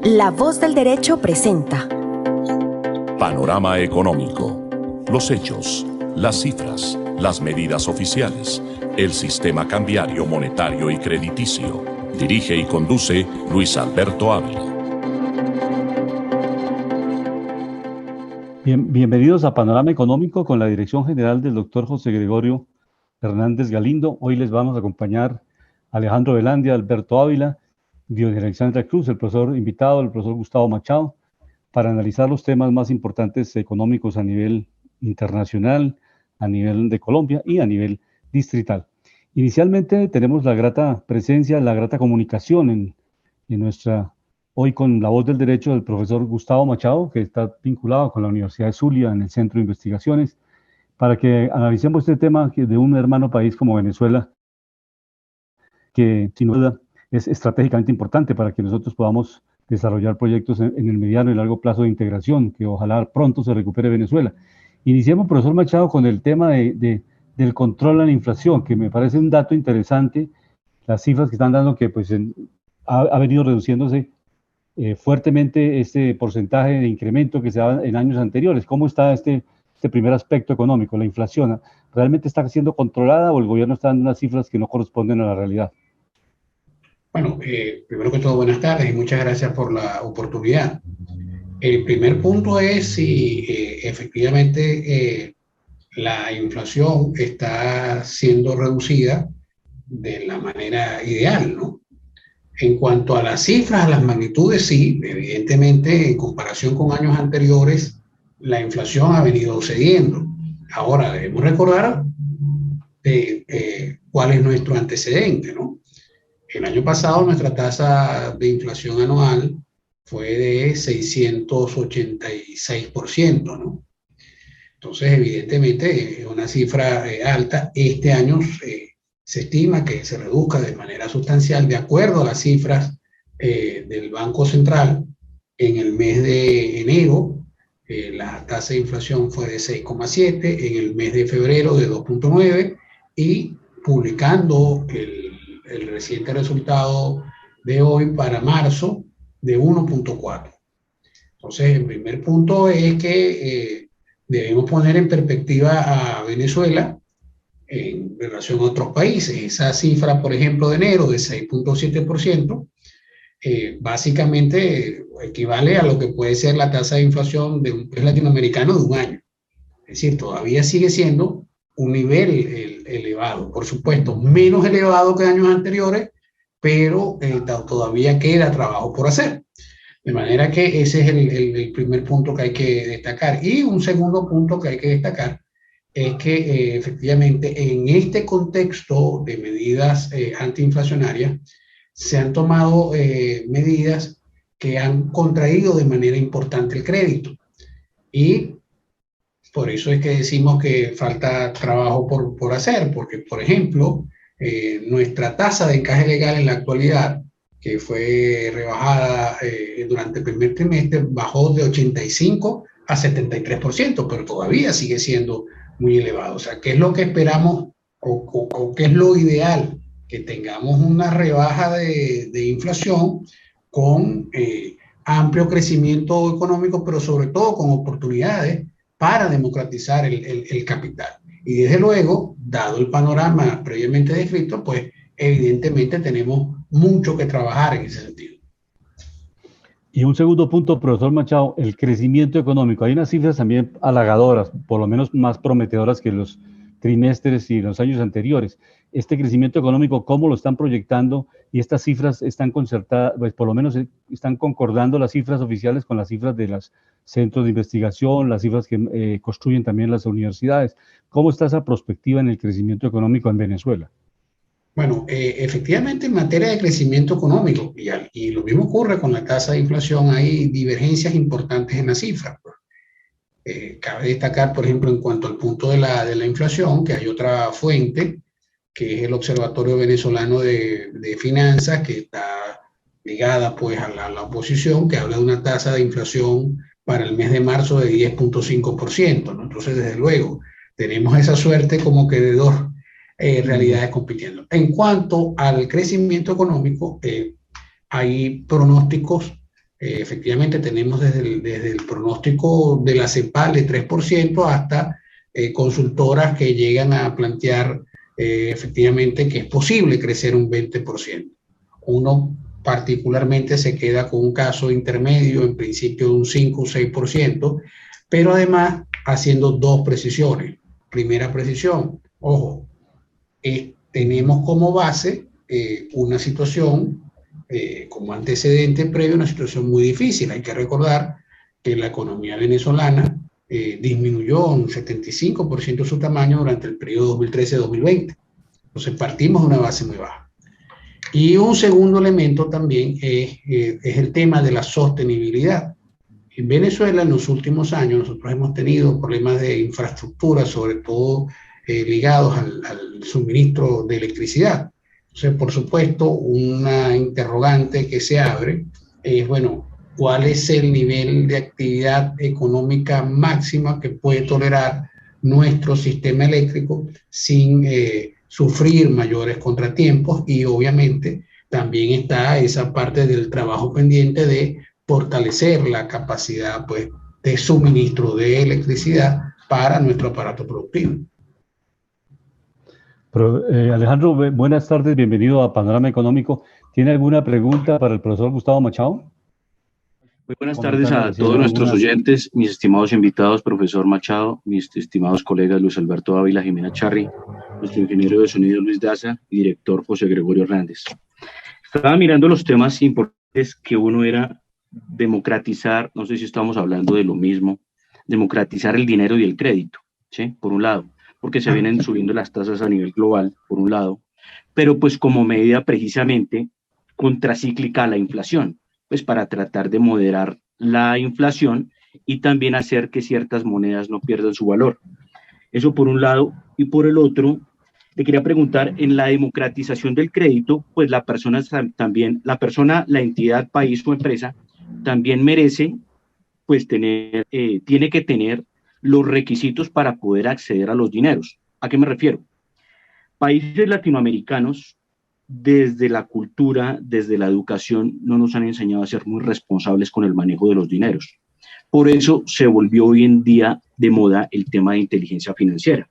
La Voz del Derecho presenta Panorama Económico. Los hechos, las cifras, las medidas oficiales, el sistema cambiario, monetario y crediticio. Dirige y conduce Luis Alberto Ávila. Bienvenidos a Panorama Económico con la dirección general del doctor José Gregorio Hernández Galindo. Hoy les vamos a acompañar Alejandro Velandia, Alberto Ávila, Dios Alexandra Cruz, el profesor invitado, el profesor Gustavo Machado, para analizar los temas más importantes económicos a nivel internacional, a nivel de Colombia y a nivel distrital. Inicialmente tenemos la grata presencia, la grata comunicación en nuestra, hoy con la voz del derecho del profesor Gustavo Machado, que está vinculado con la Universidad de Zulia en el Centro de Investigaciones, para que analicemos este tema de un hermano país como Venezuela, que sin duda es estratégicamente importante para que nosotros podamos desarrollar proyectos en el mediano y largo plazo de integración, que ojalá pronto se recupere Venezuela. Iniciemos, profesor Machado, con el tema del control a la inflación, que me parece un dato interesante, las cifras que están dando que pues ha venido reduciéndose fuertemente este porcentaje de incremento que se da en años anteriores. ¿Cómo está este primer aspecto económico, la inflación? ¿Realmente está siendo controlada o el gobierno está dando unas cifras que no corresponden a la realidad? Bueno, primero que todo, buenas tardes y muchas gracias por la oportunidad. El primer punto es si efectivamente la inflación está siendo reducida de la manera ideal, ¿no? En cuanto a las cifras, a las magnitudes, sí, evidentemente en comparación con años anteriores, la inflación ha venido cediendo. Ahora debemos recordar cuál es nuestro antecedente, ¿no? El año pasado nuestra tasa de inflación anual fue de 686%, ¿no? Entonces, evidentemente, es una cifra alta. Este año se estima que se reduzca de manera sustancial de acuerdo a las cifras del Banco Central. En el mes de enero, la tasa de inflación fue de 6,7%, en el mes de febrero de 2,9% y publicando el reciente resultado de hoy para marzo de 1,4%. Entonces, el primer punto es que debemos poner en perspectiva a Venezuela en relación a otros países. Esa cifra, por ejemplo, de enero de 6,7%, básicamente equivale a lo que puede ser la tasa de inflación de un país latinoamericano de un año. Es decir, todavía sigue siendo un nivel elevado, por supuesto, menos elevado que años anteriores, pero todavía queda trabajo por hacer. De manera que ese es el primer punto que hay que destacar. Y un segundo punto que hay que destacar es que efectivamente en este contexto de medidas antiinflacionarias se han tomado medidas que han contraído de manera importante el crédito. Y por eso es que decimos que falta trabajo por hacer, porque, por ejemplo, nuestra tasa de encaje legal en la actualidad, que fue rebajada durante el primer trimestre, bajó de 85 a 73%, pero todavía sigue siendo muy elevado. O sea, ¿qué es lo que esperamos o qué es lo ideal? Que tengamos una rebaja de inflación con amplio crecimiento económico, pero sobre todo con oportunidades para democratizar el capital. Y desde luego, dado el panorama previamente descrito, pues evidentemente tenemos mucho que trabajar en ese sentido. Y un segundo punto, profesor Machado, el crecimiento económico. Hay unas cifras también halagadoras, por lo menos más prometedoras que los trimestres y los años anteriores. Este crecimiento económico, ¿cómo lo están proyectando? Y estas cifras están concertadas, pues por lo menos están concordando las cifras oficiales con las cifras de los centros de investigación, las cifras que construyen también las universidades. ¿Cómo está esa perspectiva en el crecimiento económico en Venezuela? Bueno, efectivamente en materia de crecimiento económico, y lo mismo ocurre con la tasa de inflación, hay divergencias importantes en las cifras. Cabe destacar, por ejemplo, en cuanto al punto de la inflación, que hay otra fuente, que es el Observatorio Venezolano de Finanzas, que está ligada pues a la oposición, que habla de una tasa de inflación para el mes de marzo de 10,5%, ¿no? Entonces, desde luego, tenemos esa suerte como que de dos realidades compitiendo. En cuanto al crecimiento económico, hay pronósticos efectivamente tenemos desde el pronóstico de la CEPAL de 3% hasta consultoras que llegan a plantear efectivamente que es posible crecer un 20%. Uno particularmente se queda con un caso intermedio, en principio de un 5 o 6%, pero además haciendo dos precisiones. Primera precisión, ojo, tenemos como base una situación, como antecedente previo, una situación muy difícil. Hay que recordar que la economía venezolana disminuyó un 75% su tamaño durante el periodo 2013-2020. Entonces partimos de una base muy baja. Y un segundo elemento también es el tema de la sostenibilidad. En Venezuela, en los últimos años, nosotros hemos tenido problemas de infraestructura, sobre todo ligados al suministro de electricidad. Entonces, por supuesto, una interrogante que se abre es, bueno, ¿cuál es el nivel de actividad económica máxima que puede tolerar nuestro sistema eléctrico sin sufrir mayores contratiempos? Y obviamente también está esa parte del trabajo pendiente de fortalecer la capacidad, pues, de suministro de electricidad para nuestro aparato productivo. Alejandro, buenas tardes, bienvenido a Panorama Económico. ¿Tiene alguna pregunta para el profesor Gustavo Machado? Muy buenas tardes a todos nuestros oyentes, mis estimados invitados, profesor Machado, mis estimados colegas Luis Alberto Ávila, Jimena Charri, nuestro ingeniero de sonido Luis Daza y director José Gregorio Hernández. Estaba mirando los temas importantes que uno era democratizar, no sé si estamos hablando de lo mismo, democratizar el dinero y el crédito, ¿sí? Por un lado, porque se vienen subiendo las tasas a nivel global, por un lado, pero pues como medida precisamente contracíclica a la inflación, pues para tratar de moderar la inflación y también hacer que ciertas monedas no pierdan su valor. Eso por un lado, y por el otro, te quería preguntar, en la democratización del crédito, pues la persona también, la entidad, país o empresa, también merece, pues tiene que tener los requisitos para poder acceder a los dineros. ¿A qué me refiero? Países latinoamericanos, desde la cultura, desde la educación, no nos han enseñado a ser muy responsables con el manejo de los dineros. Por eso se volvió hoy en día de moda el tema de inteligencia financiera.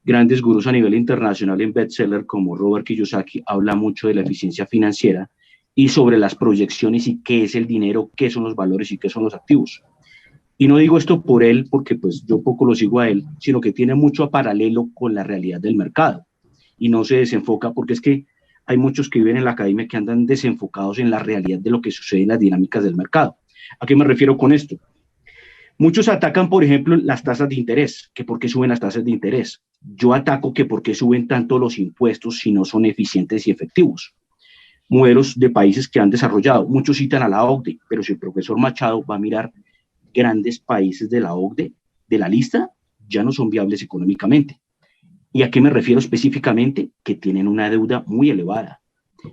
Grandes gurús a nivel internacional en bestseller como Robert Kiyosaki habla mucho de la eficiencia financiera y sobre las proyecciones y qué es el dinero, qué son los valores y qué son los activos. Y no digo esto por él, porque pues yo poco lo sigo a él, sino que tiene mucho a paralelo con la realidad del mercado y no se desenfoca, porque es que hay muchos que viven en la academia que andan desenfocados en la realidad de lo que sucede en las dinámicas del mercado. ¿A qué me refiero con esto? Muchos atacan, por ejemplo, las tasas de interés, que por qué suben las tasas de interés. Yo ataco que por qué suben tanto los impuestos si no son eficientes y efectivos. Modelos de países que han desarrollado, muchos citan a la OCDE, pero si el profesor Machado va a mirar grandes países de la OCDE, de la lista, ya no son viables económicamente. ¿Y a qué me refiero específicamente? Que tienen una deuda muy elevada.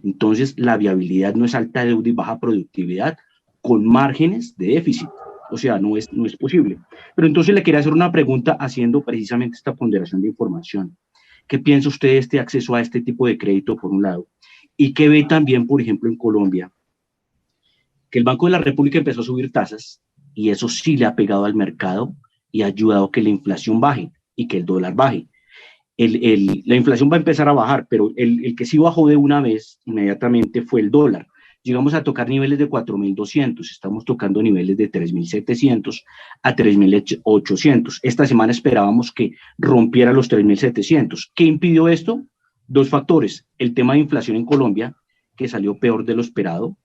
Entonces, la viabilidad no es alta deuda y baja productividad con márgenes de déficit. O sea, no es posible. Pero entonces le quería hacer una pregunta haciendo precisamente esta ponderación de información. ¿Qué piensa usted de este acceso a este tipo de crédito, por un lado? ¿Y qué ve también, por ejemplo, en Colombia? Que el Banco de la República empezó a subir tasas y eso sí le ha pegado al mercado y ha ayudado a que la inflación baje y que el dólar baje. La inflación va a empezar a bajar, pero el que sí bajó de una vez inmediatamente fue el dólar. Llegamos a tocar niveles de 4.200, estamos tocando niveles de 3.700 a 3.800. Esta semana esperábamos que rompiera los 3.700. ¿Qué impidió esto? Dos factores. El tema de inflación en Colombia, que salió peor de lo esperado.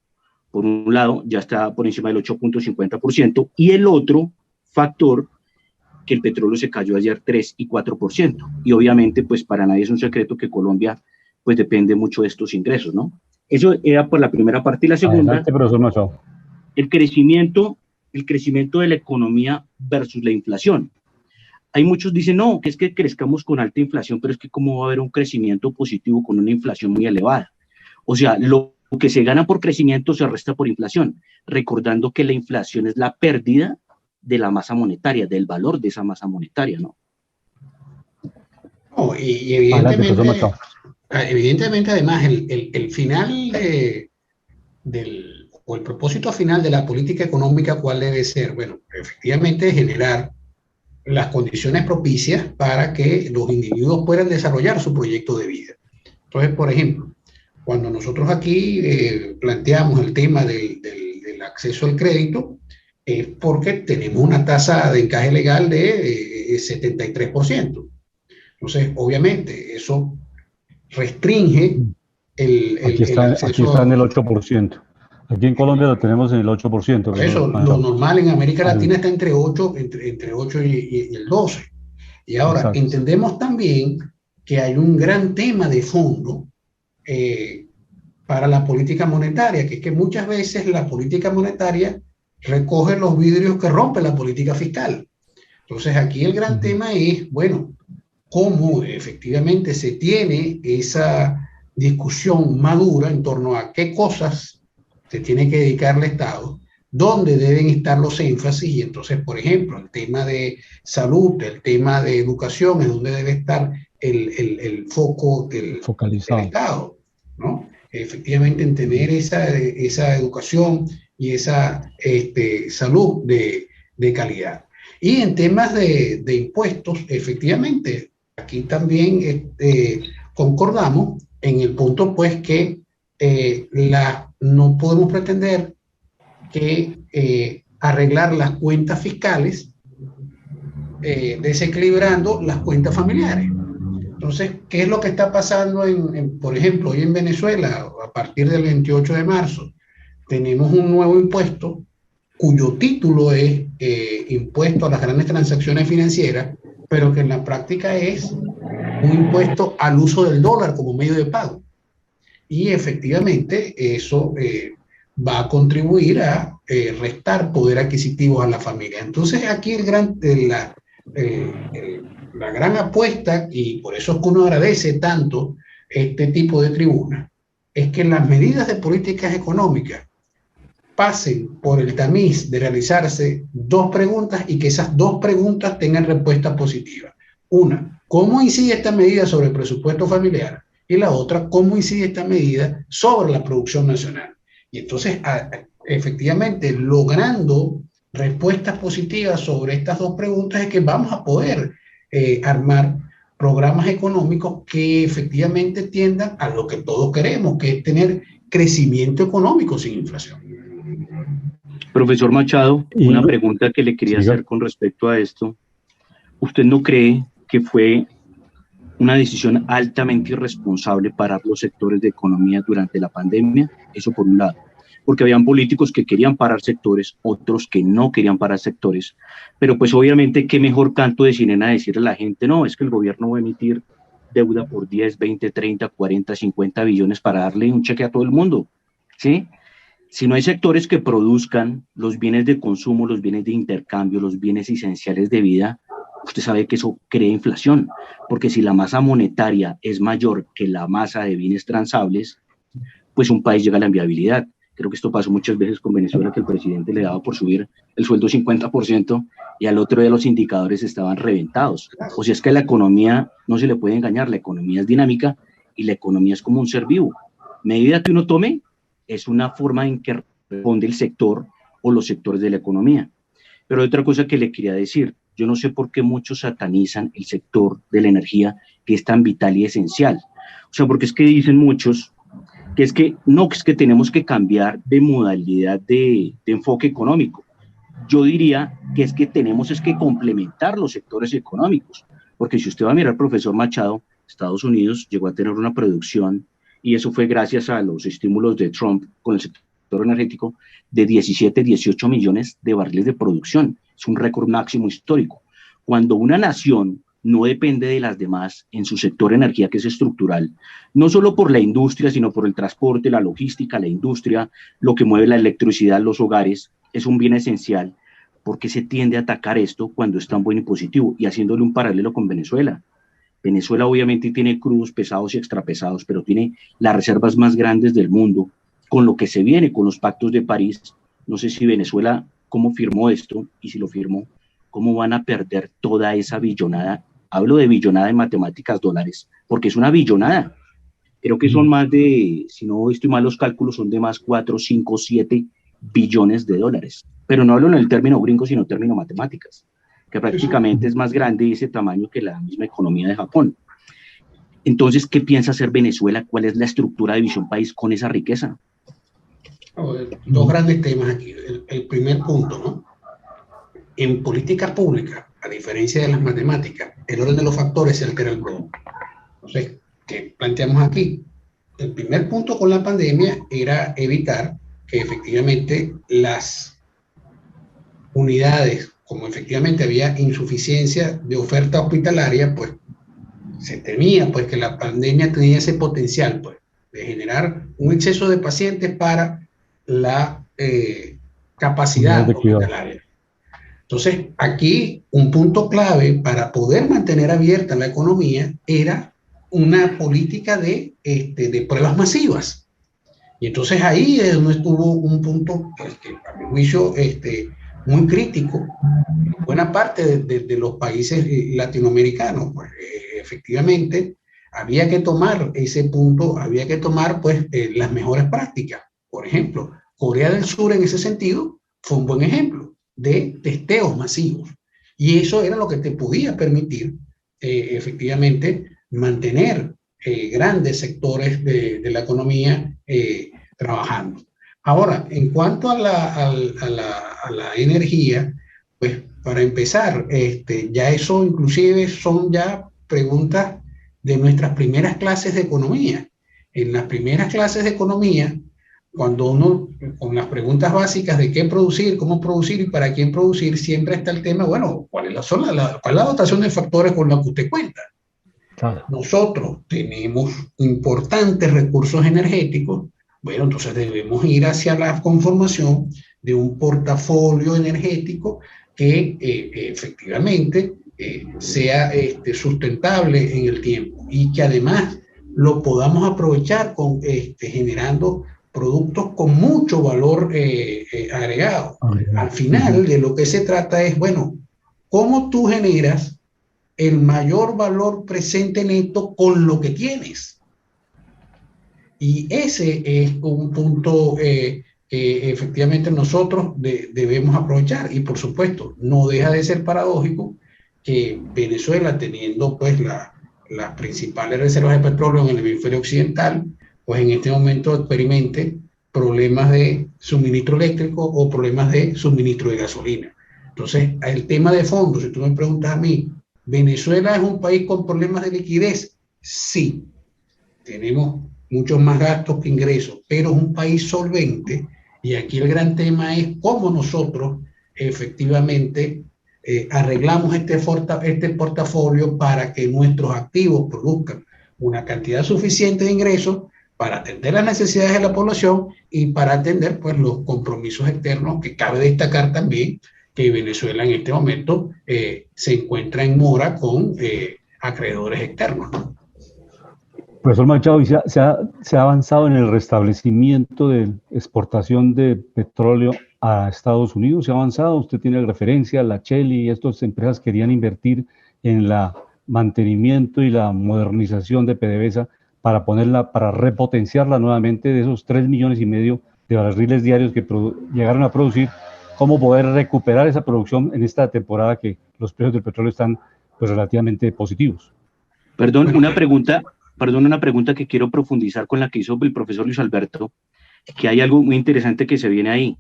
Por un lado, ya está por encima del 8.50%, y el otro factor, que el petróleo se cayó ayer 3 y 4%. Y obviamente, pues para nadie es un secreto que Colombia pues depende mucho de estos ingresos, ¿no? Eso era por la primera parte. Y la segunda, adelante, profesor Machado. el crecimiento de la economía versus la inflación. Hay muchos dicen, no, que es que crezcamos con alta inflación, pero es que cómo va a haber un crecimiento positivo con una inflación muy elevada. O sea, lo que se gana por crecimiento se resta por inflación, recordando que la inflación es la pérdida de la masa monetaria, del valor de esa masa monetaria, ¿no? No, y evidentemente, además, el final del o el propósito final de la política económica, ¿cuál debe ser? Bueno, efectivamente generar las condiciones propicias para que los individuos puedan desarrollar su proyecto de vida. Entonces, por ejemplo, cuando nosotros aquí planteamos el tema del acceso al crédito, es porque tenemos una tasa de encaje legal de 73%. Entonces, obviamente, eso restringe aquí está en el 8%. Aquí en Colombia lo tenemos en el 8%. Por eso, lo normal en América Latina está entre 8 y el 12. Y ahora, exacto, entendemos también que hay un gran tema de fondo para la política monetaria, que es que muchas veces la política monetaria recoge los vidrios que rompe la política fiscal. Entonces, aquí el gran tema es, bueno, cómo efectivamente se tiene esa discusión madura en torno a qué cosas se tiene que dedicar el Estado, dónde deben estar los énfasis, y entonces, por ejemplo, el tema de salud, el tema de educación, es donde debe estar el foco del Estado, ¿no? Efectivamente, en tener esa educación y esa salud de calidad. Y en temas de impuestos, efectivamente, aquí también concordamos en el punto, pues, que no podemos pretender que arreglar las cuentas fiscales desequilibrando las cuentas familiares. Entonces, ¿qué es lo que está pasando por ejemplo, hoy en Venezuela? A partir del 28 de marzo, tenemos un nuevo impuesto cuyo título es impuesto a las grandes transacciones financieras, pero que en la práctica es un impuesto al uso del dólar como medio de pago. Y efectivamente eso va a contribuir a restar poder adquisitivo a la familia. Entonces aquí la gran apuesta, y por eso es que uno agradece tanto este tipo de tribuna, es que las medidas de políticas económicas pasen por el tamiz de realizarse dos preguntas y que esas dos preguntas tengan respuesta positiva. Una, ¿cómo incide esta medida sobre el presupuesto familiar? Y la otra, ¿cómo incide esta medida sobre la producción nacional? Y entonces, efectivamente, logrando respuestas positivas sobre estas dos preguntas es que vamos a poder armar programas económicos que efectivamente tiendan a lo que todos queremos, que es tener crecimiento económico sin inflación. Profesor Machado, una pregunta que le quería hacer con respecto a esto. ¿Usted no cree que fue una decisión altamente irresponsable parar los sectores de economía durante la pandemia? Eso por un lado, porque habían políticos que querían parar sectores, otros que no querían parar sectores, pero pues obviamente qué mejor canto de sirena decirle a la gente, no, es que el gobierno va a emitir deuda por 10, 20, 30, 40, 50 billones para darle un cheque a todo el mundo, ¿sí? Si no hay sectores que produzcan los bienes de consumo, los bienes de intercambio, los bienes esenciales de vida, usted sabe que eso crea inflación, porque si la masa monetaria es mayor que la masa de bienes transables, pues un país llega a la inviabilidad. Creo que esto pasó muchas veces con Venezuela, que el presidente le daba por subir el sueldo 50% y al otro día los indicadores estaban reventados. O sea, es que la economía no se le puede engañar, la economía es dinámica y la economía es como un ser vivo. Medida que uno tome es una forma en que responde el sector o los sectores de la economía. Pero otra cosa que le quería decir, yo no sé por qué muchos satanizan el sector de la energía, que es tan vital y esencial. O sea, porque es que dicen muchos que es que no, que es que tenemos que cambiar de modalidad de enfoque económico. Yo diría que es que tenemos que complementar los sectores económicos, porque si usted va a mirar, profesor Machado, Estados Unidos llegó a tener una producción, y eso fue gracias a los estímulos de Trump con el sector energético, de 17, 18 millones de barriles de producción. Es un récord máximo histórico. Cuando una nación no depende de las demás en su sector energía, que es estructural, no solo por la industria, sino por el transporte, la logística, la industria, lo que mueve la electricidad, los hogares, es un bien esencial. ¿Por qué se tiende a atacar esto cuando es tan bueno y positivo? Y haciéndole un paralelo con Venezuela. Venezuela obviamente tiene crudos pesados y extrapesados, pero tiene las reservas más grandes del mundo. Con lo que se viene, con los pactos de París, no sé si Venezuela, cómo firmó esto, y si lo firmó, cómo van a perder toda esa billonada. Hablo de billonada en matemáticas, dólares, porque es una billonada. Creo que son más de, si no estoy mal los cálculos, son de más 4, 5, 7 billones de dólares. Pero no hablo en el término gringo, sino en término matemáticas, que prácticamente es más grande y ese tamaño que la misma economía de Japón. Entonces, ¿qué piensa hacer Venezuela? ¿Cuál es la estructura de visión país con esa riqueza? Dos grandes temas aquí. El primer punto, ¿no? En política pública, a diferencia de las matemáticas, el orden de los factores se altera el producto. Entonces, ¿qué planteamos aquí? El primer punto con la pandemia era evitar que efectivamente las unidades, como efectivamente había insuficiencia de oferta hospitalaria, pues se temía pues que la pandemia tenía ese potencial pues de generar un exceso de pacientes para la capacidad hospitalaria. Entonces, aquí un punto clave para poder mantener abierta la economía era una política de pruebas masivas. Y entonces ahí es donde estuvo un punto, pues, que a mi juicio muy crítico en buena parte de los países latinoamericanos. Pues, efectivamente, había que tomar ese punto, había que tomar pues las mejores prácticas. Por ejemplo, Corea del Sur en ese sentido fue un buen ejemplo de testeos masivos. Y eso era lo que te podía permitir efectivamente mantener grandes sectores de la economía trabajando. Ahora, en cuanto a la energía, pues para empezar, ya eso inclusive son ya preguntas de nuestras primeras clases de economía. En las primeras clases de economía, cuando uno, con las preguntas básicas de qué producir, cómo producir y para quién producir, siempre está el tema, bueno, ¿cuál es la dotación de factores con la que usted cuenta? Claro. Nosotros tenemos importantes recursos energéticos, bueno, entonces debemos ir hacia la conformación de un portafolio energético que efectivamente sea sustentable en el tiempo y que además lo podamos aprovechar con, generando productos con mucho valor agregado. Al final de lo que se trata es, bueno, ¿cómo tú generas el mayor valor presente neto con lo que tienes? Y ese es un punto que efectivamente nosotros debemos aprovechar. Y por supuesto, no deja de ser paradójico que Venezuela, teniendo pues las principales reservas de petróleo en el hemisferio occidental, pues en este momento experimente problemas de suministro eléctrico o problemas de suministro de gasolina. Entonces, el tema de fondo, si tú me preguntas a mí, ¿Venezuela es un país con problemas de liquidez? Sí, tenemos muchos más gastos que ingresos, pero es un país solvente y aquí el gran tema es cómo nosotros efectivamente arreglamos este portafolio para que nuestros activos produzcan una cantidad suficiente de ingresos para atender las necesidades de la población y para atender pues los compromisos externos, que cabe destacar también que Venezuela en este momento se encuentra en mora con acreedores externos, ¿no? Profesor Machado, ¿se ha avanzado en el restablecimiento de exportación de petróleo a Estados Unidos? ¿Se ha avanzado? Usted tiene referencia, la Shell y estas empresas querían invertir en el mantenimiento y la modernización de PDVSA para repotenciarla nuevamente de esos 3,5 millones de barriles diarios que llegaron a producir. ¿Cómo poder recuperar esa producción en esta temporada que los precios del petróleo están pues relativamente positivos? Perdón, una pregunta que quiero profundizar con la que hizo el profesor Luis Alberto, que hay algo muy interesante que se viene ahí.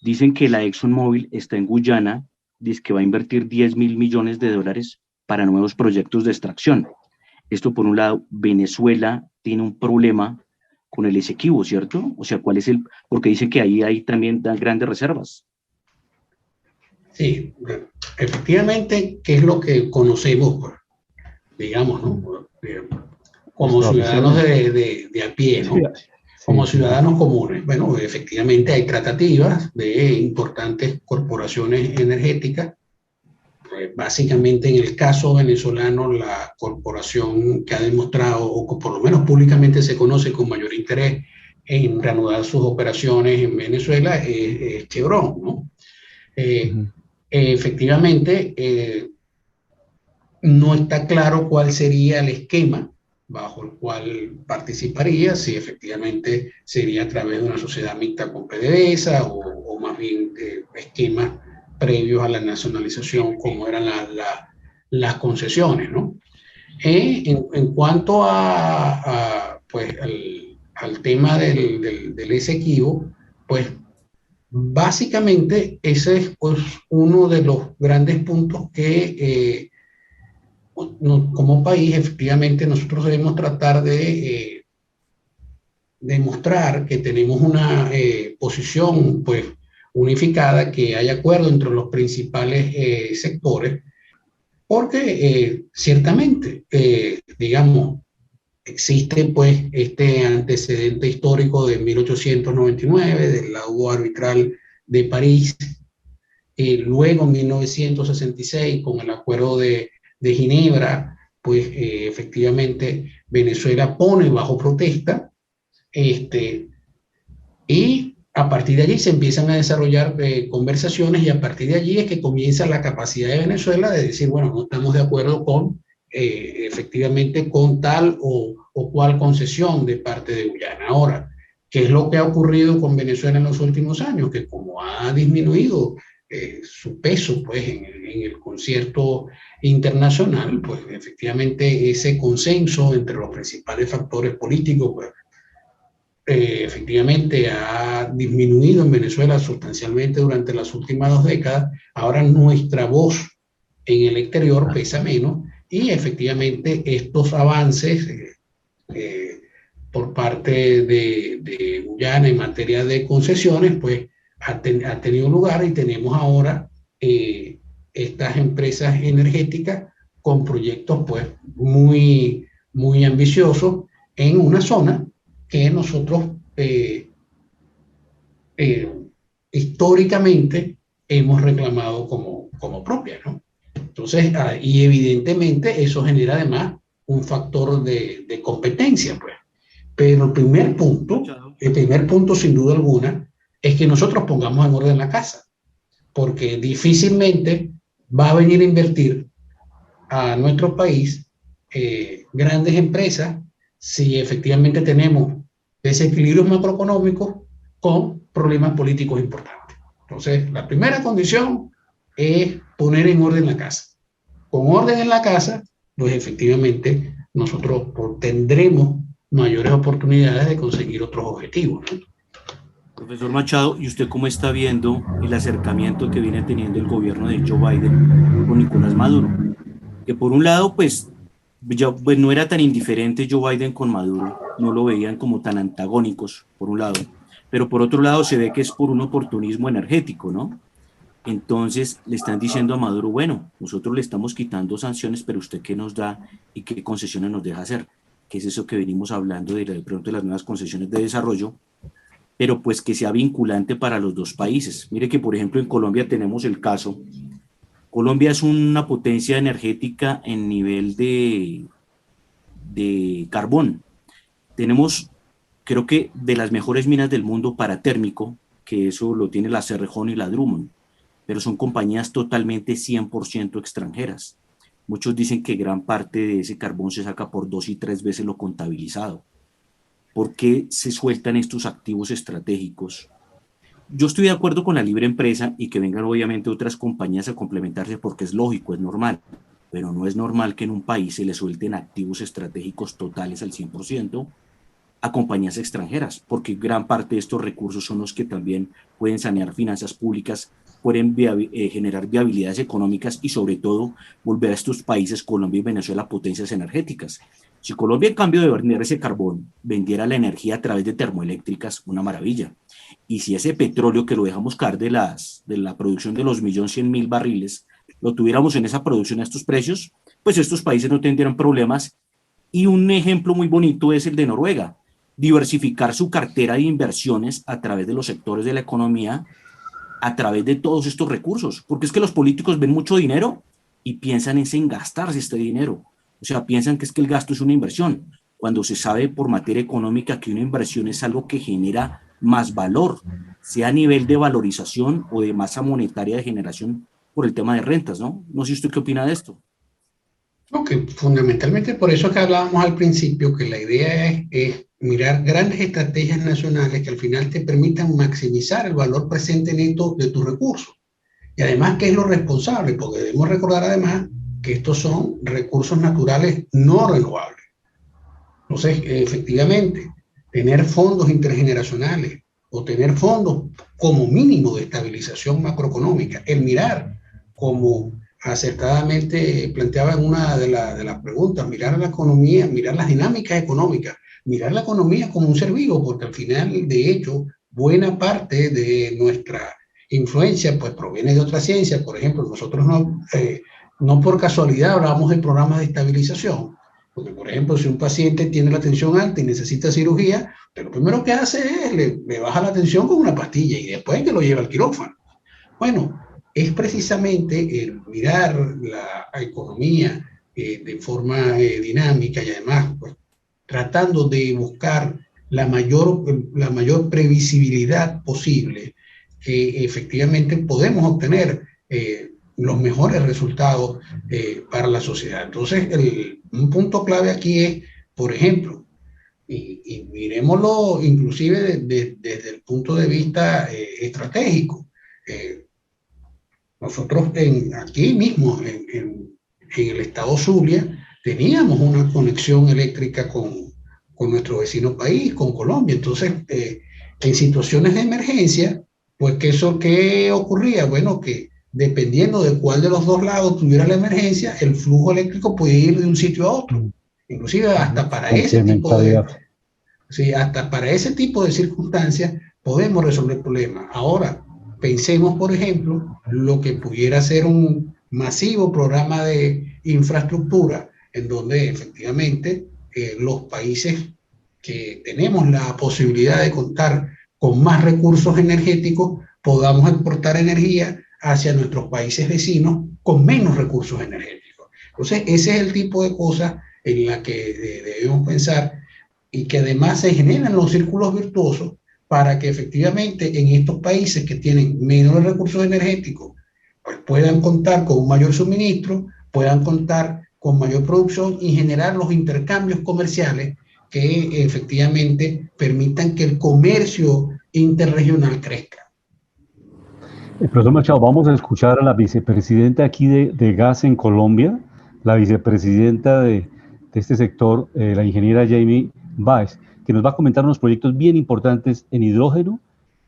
Dicen que la ExxonMobil está en Guyana, dice que va a invertir 10,000 millones de dólares para nuevos proyectos de extracción. Esto por un lado. Venezuela tiene un problema con el Esequibo, ¿cierto? O sea, ¿cuál es porque dicen que ahí hay también grandes reservas? Sí, efectivamente, ¿qué es lo que conocemos, pues, digamos, ¿no? Como ciudadanos de a pie, ¿no? Como ciudadanos comunes. Bueno, efectivamente hay tratativas de importantes corporaciones energéticas. Básicamente en el caso venezolano, la corporación que ha demostrado, o que por lo menos públicamente se conoce con mayor interés en reanudar sus operaciones en Venezuela, es Chevron, ¿no? Efectivamente, no está claro cuál sería el esquema bajo el cual participaría, si efectivamente sería a través de una sociedad mixta con PDVSA o más bien esquemas previos a la nacionalización, como eran las concesiones, ¿no? En cuanto pues, al tema del Esequibo, pues básicamente ese es pues, uno de los grandes puntos que como país efectivamente nosotros debemos tratar de demostrar que tenemos una posición pues, unificada, que hay acuerdo entre los principales sectores, porque ciertamente, digamos, existe pues este antecedente histórico de 1899, del laudo arbitral de París, luego en 1966 con el acuerdo de Ginebra, pues efectivamente Venezuela pone bajo protesta, y a partir de allí se empiezan a desarrollar conversaciones, y a partir de allí es que comienza la capacidad de Venezuela de decir, bueno, no estamos de acuerdo con efectivamente con tal o cual concesión de parte de Guyana. Ahora, ¿qué es lo que ha ocurrido con Venezuela en los últimos años? Que como ha disminuido su peso pues, en el concierto internacional, pues efectivamente ese consenso entre los principales factores políticos pues, efectivamente ha disminuido en Venezuela sustancialmente durante las últimas 2 décadas. Ahora nuestra voz en el exterior pesa menos, y efectivamente estos avances por parte de Guyana en materia de concesiones, pues ha tenido lugar, y tenemos ahora estas empresas energéticas con proyectos pues muy, muy ambiciosos en una zona que nosotros históricamente hemos reclamado como propia, ¿no? Entonces, y evidentemente eso genera además un factor de competencia, pues. Pero el primer punto sin duda alguna es que nosotros pongamos en orden la casa, porque difícilmente va a venir a invertir a nuestro país grandes empresas si efectivamente tenemos desequilibrios macroeconómicos con problemas políticos importantes. Entonces, la primera condición es poner en orden la casa. Con orden en la casa, pues efectivamente nosotros tendremos mayores oportunidades de conseguir otros objetivos, ¿no? Profesor Machado, ¿y usted cómo está viendo el acercamiento que viene teniendo el gobierno de Joe Biden con Nicolás Maduro? Que por un lado, pues no era tan indiferente Joe Biden con Maduro, no lo veían como tan antagónicos, por un lado, pero por otro lado se ve que es por un oportunismo energético, ¿no? Entonces le están diciendo a Maduro, bueno, nosotros le estamos quitando sanciones, pero usted qué nos da y qué concesiones nos deja hacer, que es eso que venimos hablando de pronto de las nuevas concesiones de desarrollo, pero pues que sea vinculante para los dos países. Mire que por ejemplo en Colombia tenemos el caso, Colombia es una potencia energética en nivel de carbón. Tenemos, creo que de las mejores minas del mundo para térmico, que eso lo tiene la Cerrejón y la Drummond, pero son compañías totalmente 100% extranjeras. Muchos dicen que gran parte de ese carbón se saca por 2 y 3 veces lo contabilizado. ¿Por qué se sueltan estos activos estratégicos? Yo estoy de acuerdo con la libre empresa y que vengan obviamente otras compañías a complementarse porque es lógico, es normal, pero no es normal que en un país se le suelten activos estratégicos totales al 100% a compañías extranjeras, porque gran parte de estos recursos son los que también pueden sanear finanzas públicas, pueden generar viabilidades económicas y sobre todo volver a estos países, Colombia y Venezuela, potencias energéticas. Si Colombia, en cambio de vender ese carbón, vendiera la energía a través de termoeléctricas, una maravilla. Y si ese petróleo que lo dejamos caer de la producción de los 1.100.000 barriles, lo tuviéramos en esa producción a estos precios, pues estos países no tendrían problemas. Y un ejemplo muy bonito es el de Noruega, diversificar su cartera de inversiones a través de los sectores de la economía, a través de todos estos recursos, porque es que los políticos ven mucho dinero y piensan en gastarse este dinero, o sea, piensan que es que el gasto es una inversión, cuando se sabe por materia económica que una inversión es algo que genera más valor, sea a nivel de valorización o de masa monetaria de generación por el tema de rentas, ¿no? No sé usted qué opina de esto. Ok, fundamentalmente por eso que hablábamos al principio, que la idea es mirar grandes estrategias nacionales que al final te permitan maximizar el valor presente neto de tus recursos. Y además, ¿qué es lo responsable? Porque debemos recordar además que estos son recursos naturales no renovables. Entonces, efectivamente, tener fondos intergeneracionales o tener fondos como mínimo de estabilización macroeconómica, el mirar, como acertadamente planteaba en una de las preguntas, mirar la economía, mirar las dinámicas económicas, mirar la economía como un ser vivo, porque al final, de hecho, buena parte de nuestra influencia pues proviene de otras ciencias. Por ejemplo, nosotros no por casualidad hablamos de programas de estabilización, porque por ejemplo, si un paciente tiene la tensión alta y necesita cirugía, lo primero que hace es le baja la tensión con una pastilla y después que lo lleva al quirófano. Bueno, es precisamente el mirar la economía de forma dinámica y además pues, tratando de buscar la mayor previsibilidad posible, que efectivamente podemos obtener los mejores resultados para la sociedad. Entonces, un punto clave aquí es, por ejemplo, y miremoslo inclusive desde el punto de vista estratégico. Nosotros aquí mismo, en el estado Zulia, teníamos una conexión eléctrica con nuestro vecino país, con Colombia. Entonces, en situaciones de emergencia, pues ¿qué ocurría? Bueno, que dependiendo de cuál de los dos lados tuviera la emergencia, el flujo eléctrico podía ir de un sitio a otro. Inclusive hasta para hasta para ese tipo de circunstancias podemos resolver problemas. Ahora, pensemos, por ejemplo, lo que pudiera ser un masivo programa de infraestructura, en donde efectivamente los países que tenemos la posibilidad de contar con más recursos energéticos, podamos exportar energía hacia nuestros países vecinos con menos recursos energéticos. Entonces, ese es el tipo de cosas en la que debemos pensar y que además se generan los círculos virtuosos para que efectivamente en estos países que tienen menos recursos energéticos pues puedan contar con un mayor suministro, puedan contar con mayor producción y generar los intercambios comerciales que efectivamente permitan que el comercio interregional crezca. Profesor Machado, vamos a escuchar a la vicepresidenta aquí de Gas en Colombia, la vicepresidenta de este sector, la ingeniera Jamie Báez, que nos va a comentar unos proyectos bien importantes en hidrógeno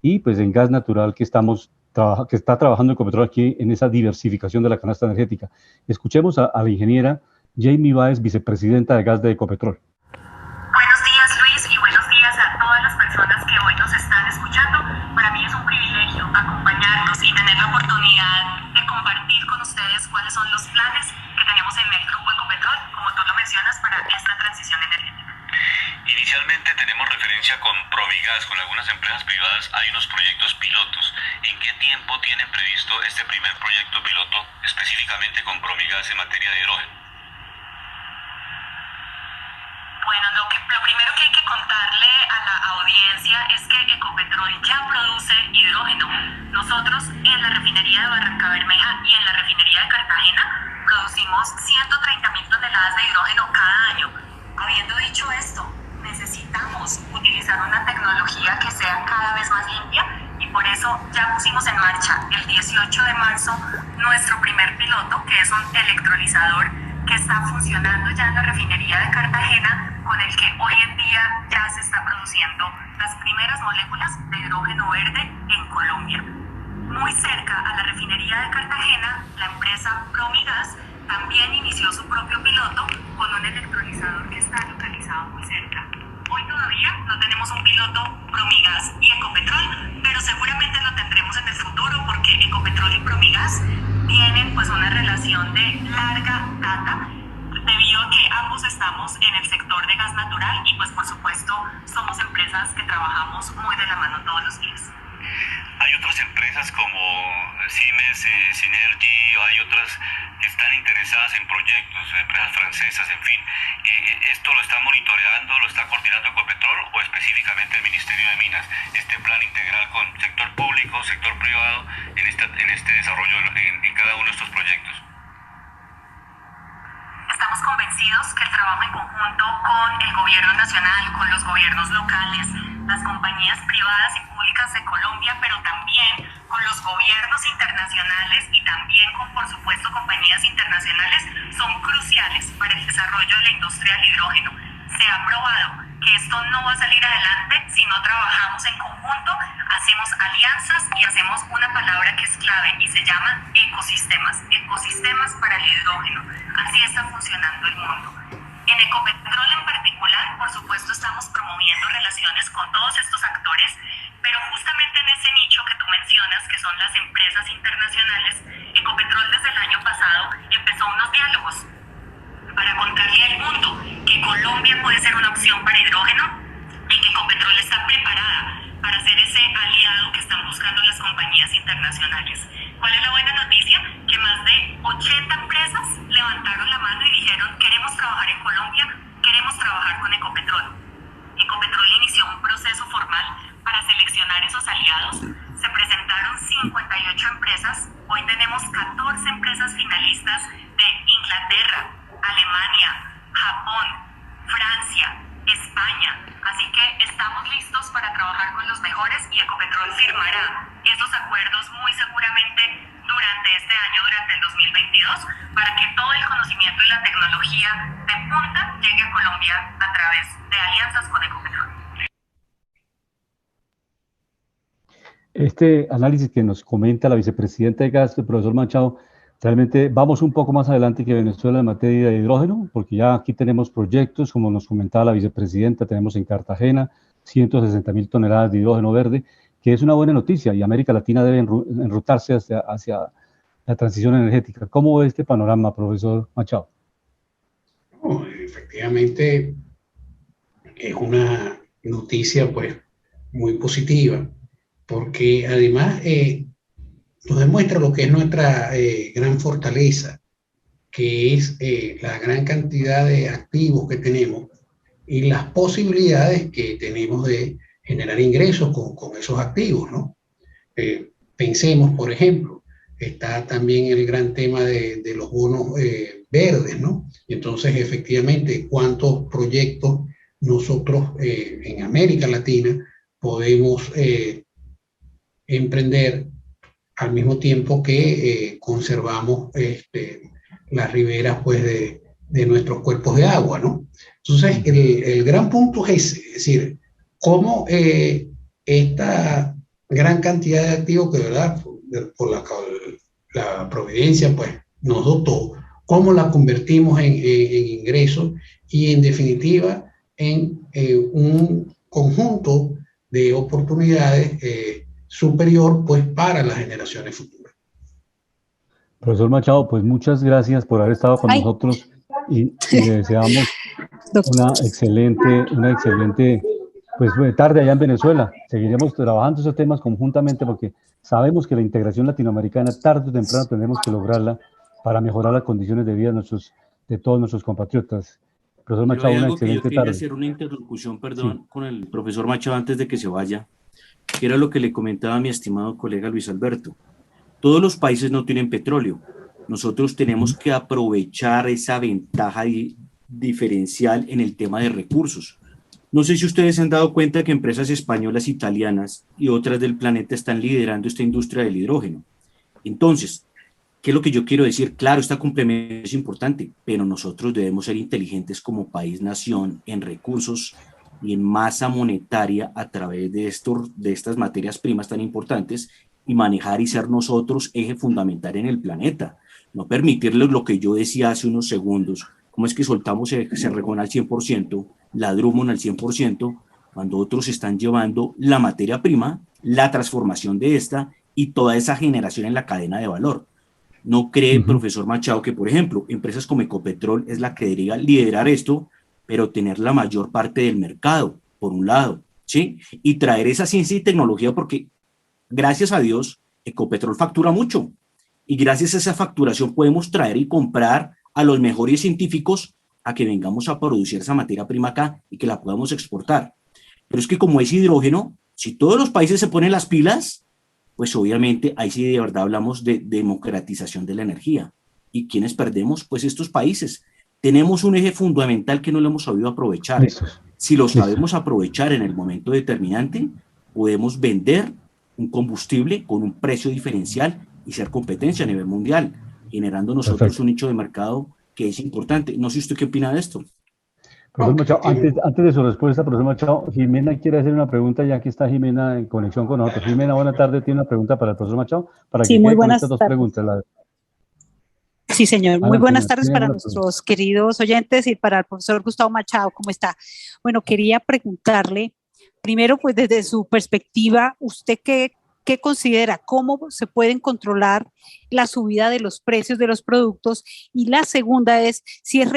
y pues en gas natural que está trabajando Ecopetrol aquí en esa diversificación de la canasta energética. Escuchemos a la ingeniera Jamie Báez, vicepresidenta de Gas de Ecopetrol. Buenos días, Luis, y buenos días a todas las personas que hoy nos están escuchando. Para mí es un privilegio acompañarlos y tener la oportunidad de compartir con ustedes cuáles son los planes que tenemos en el Grupo Ecopetrol, como tú lo mencionas, para esta transición energética. Inicialmente tenemos referencia con Promigas, con algunas empresas privadas, hay unos proyectos pilotos. ¿En qué tiempo tienen previsto este primer proyecto piloto específicamente con Promigas en materia de hidrógeno? Bueno, lo primero que hay que contarle a la audiencia es que Ecopetrol ya produce hidrógeno. Nosotros en la refinería de Barranca Bermeja y en la refinería de Cartagena producimos 130.000 toneladas de hidrógeno cada año. Habiendo dicho esto, necesitamos utilizar una tecnología que sea cada vez más limpia y por eso ya pusimos en marcha el 18 de marzo nuestro primer piloto, que es un electrolizador que está funcionando ya en la refinería de Cartagena, con el que hoy en día ya se está produciendo las primeras moléculas de hidrógeno verde en Colombia. Muy cerca a la refinería de Cartagena, la empresa Promigas también inició su propio piloto con un electrolizador que está localizado muy cerca. Hoy todavía no tenemos un piloto Promigas y Ecopetrol, pero seguramente lo tendremos en el futuro porque Ecopetrol y Promigas tienen pues una relación de larga data debido a que ambos estamos en el sector de gas natural y pues por supuesto somos empresas que trabajamos muy de la mano todos los días. Hay otras empresas como Siemens, Synergy, hay otras que están interesadas en proyectos, empresas francesas, en fin. ¿Esto lo está monitoreando, lo está coordinando Ecopetrol o específicamente el Ministerio de Minas? Este plan integral con sector público, sector privado en este desarrollo en cada uno de estos proyectos. Estamos convencidos convencidos que el trabajo en conjunto con el gobierno nacional, con los gobiernos locales, las compañías privadas y públicas de Colombia, pero también con los gobiernos internacionales y también con, por supuesto, compañías internacionales, son cruciales para el desarrollo de la industria del hidrógeno. Se ha probado que esto no va a salir adelante si no trabajamos en conjunto, hacemos alianzas y hacemos una palabra que es clave y se llama ecosistemas, ecosistemas para el hidrógeno. Así está funcionando el mundo. En Ecopetrol en particular, por supuesto, estamos promoviendo relaciones con todos estos actores, pero justamente en ese nicho que tú mencionas, que son las empresas internacionales, Ecopetrol desde el año pasado empezó unos diálogos para contarle al mundo que Colombia puede ser una opción para hidrógeno y que Ecopetrol está preparada para ser ese aliado que están buscando las compañías internacionales. ¿Cuál es la buena noticia? Que más de 80 empresas levantaron la mano y dijeron: queremos trabajar en Colombia, queremos trabajar con Ecopetrol. Ecopetrol inició un proceso formal para seleccionar esos aliados. Se presentaron 58 empresas. Hoy tenemos 14 empresas finalistas de Inglaterra, Alemania, Japón, Francia, España. Así que estamos listos para trabajar con los mejores y Ecopetrol firmará esos acuerdos muy seguramente durante este año, durante el 2022, para que todo el conocimiento y la tecnología de punta llegue a Colombia a través de alianzas con Ecopetrol. Este análisis que nos comenta la vicepresidenta de Gasto, el profesor Machado, realmente vamos un poco más adelante que Venezuela en materia de hidrógeno, porque ya aquí tenemos proyectos, como nos comentaba la vicepresidenta, tenemos en Cartagena 160.000 toneladas de hidrógeno verde, que es una buena noticia, y América Latina debe enrutarse hacia la transición energética. ¿Cómo ve este panorama, profesor Machado? No, efectivamente, es una noticia pues muy positiva, porque además nos demuestra lo que es nuestra gran fortaleza, que es la gran cantidad de activos que tenemos y las posibilidades que tenemos de generar ingresos con esos activos, ¿no? Pensemos, por ejemplo, está también el gran tema de los bonos verdes, ¿no? Y entonces, efectivamente, ¿cuántos proyectos nosotros en América Latina podemos emprender al mismo tiempo que conservamos las riberas pues, de nuestros cuerpos de agua, ¿no? Entonces, el gran punto es ese, es decir, cómo esta gran cantidad de activos que, ¿verdad?, por la providencia pues, nos dotó, cómo la convertimos en ingresos y, en definitiva, en un conjunto de oportunidades superior pues para las generaciones futuras. Profesor Machado, pues muchas gracias por haber estado con nosotros y le deseamos una excelente pues tarde allá en Venezuela. Seguiremos trabajando esos temas conjuntamente porque sabemos que la integración latinoamericana tarde o temprano tendremos que lograrla para mejorar las condiciones de vida de todos nuestros compatriotas. Profesor Machado, una excelente tarde. Yo quería hacer una interlocución, perdón, con el profesor Machado antes de que se vaya, que era lo que le comentaba a mi estimado colega Luis Alberto. Todos los países no tienen petróleo. Nosotros tenemos que aprovechar esa ventaja diferencial en el tema de recursos. No sé si ustedes se han dado cuenta que empresas españolas, italianas y otras del planeta están liderando esta industria del hidrógeno. Entonces, ¿qué es lo que yo quiero decir? Claro, esta complementación es importante, pero nosotros debemos ser inteligentes como país-nación en recursos y en masa monetaria a través de estas materias primas tan importantes y manejar y ser nosotros eje fundamental en el planeta. No permitirles lo que yo decía hace unos segundos, cómo es que soltamos Cerrejón al 100%, la Drummond al 100%, cuando otros están llevando la materia prima, la transformación de esta y toda esa generación en la cadena de valor. ¿No cree, profesor Machado, que, por ejemplo, empresas como Ecopetrol es la que debería liderar esto, pero tener la mayor parte del mercado, por un lado, ¿sí? Y traer esa ciencia y tecnología, porque gracias a Dios, Ecopetrol factura mucho. Y gracias a esa facturación podemos traer y comprar a los mejores científicos a que vengamos a producir esa materia prima acá y que la podamos exportar. Pero es que como es hidrógeno, si todos los países se ponen las pilas, pues obviamente ahí sí de verdad hablamos de democratización de la energía. ¿Y quiénes perdemos? Pues estos países. tenemos un eje fundamental que no lo hemos sabido aprovechar. Listo. Si lo Listo. sabemos aprovechar en el momento determinante, podemos vender un combustible con un precio diferencial y ser competencia a nivel mundial, generando nosotros Perfecto. un nicho de mercado que es importante. No sé usted qué opina de esto. Profesor Machado, antes de su respuesta, profesor Machado, Jimena quiere hacer una pregunta, ya que está Jimena en conexión con nosotros. Jimena, buena tarde, tiene una pregunta para el profesor Machado, para Sí, que muy quede con buenas estas dos tardes. preguntas. Sí, señor. Muy Adelante, buenas Jimena, tardes tiene para una nuestros queridos oyentes y para el profesor Gustavo Machado. ¿Cómo está? Bueno, quería preguntarle, primero, pues desde su perspectiva, ¿usted qué considera? ¿Cómo se pueden controlar la subida de los precios de los productos? Y la segunda es, si es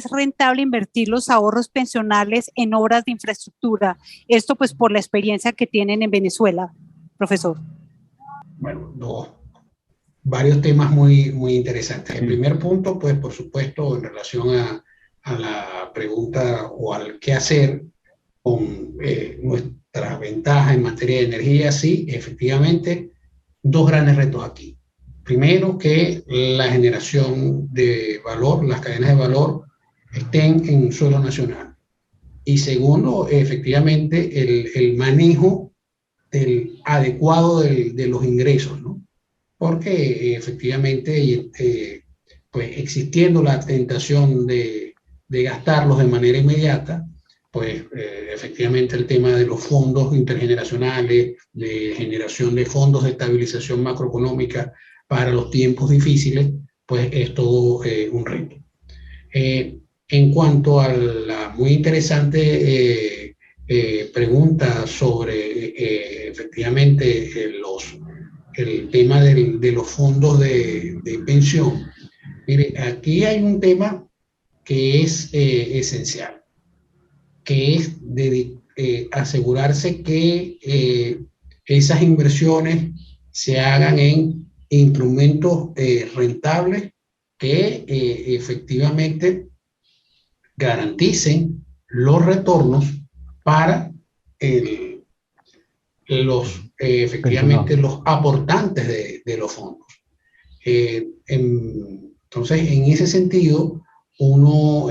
rentable invertir los ahorros pensionales en obras de infraestructura. Esto pues por la experiencia que tienen en Venezuela, profesor. Bueno, varios temas muy, muy interesantes. El Sí. primer punto, pues por supuesto, en relación a la pregunta o al qué hacer con nuestras ventajas en materia de energía, sí, efectivamente, dos grandes retos aquí. Primero, que la generación de valor, las cadenas de valor, estén en suelo nacional. Y segundo, efectivamente, el manejo adecuado de los ingresos, ¿no? Porque efectivamente, pues existiendo la tentación de gastarlos de manera inmediata, pues efectivamente el tema de los fondos intergeneracionales, de generación de fondos de estabilización macroeconómica para los tiempos difíciles, pues es todo un reto. En cuanto a la muy interesante pregunta sobre efectivamente el tema de los fondos de pensión, mire, aquí hay un tema que es esencial, que es asegurarse que esas inversiones se hagan en instrumentos rentables que efectivamente garanticen los retornos para efectivamente los aportantes de los fondos. Entonces, en ese sentido, uno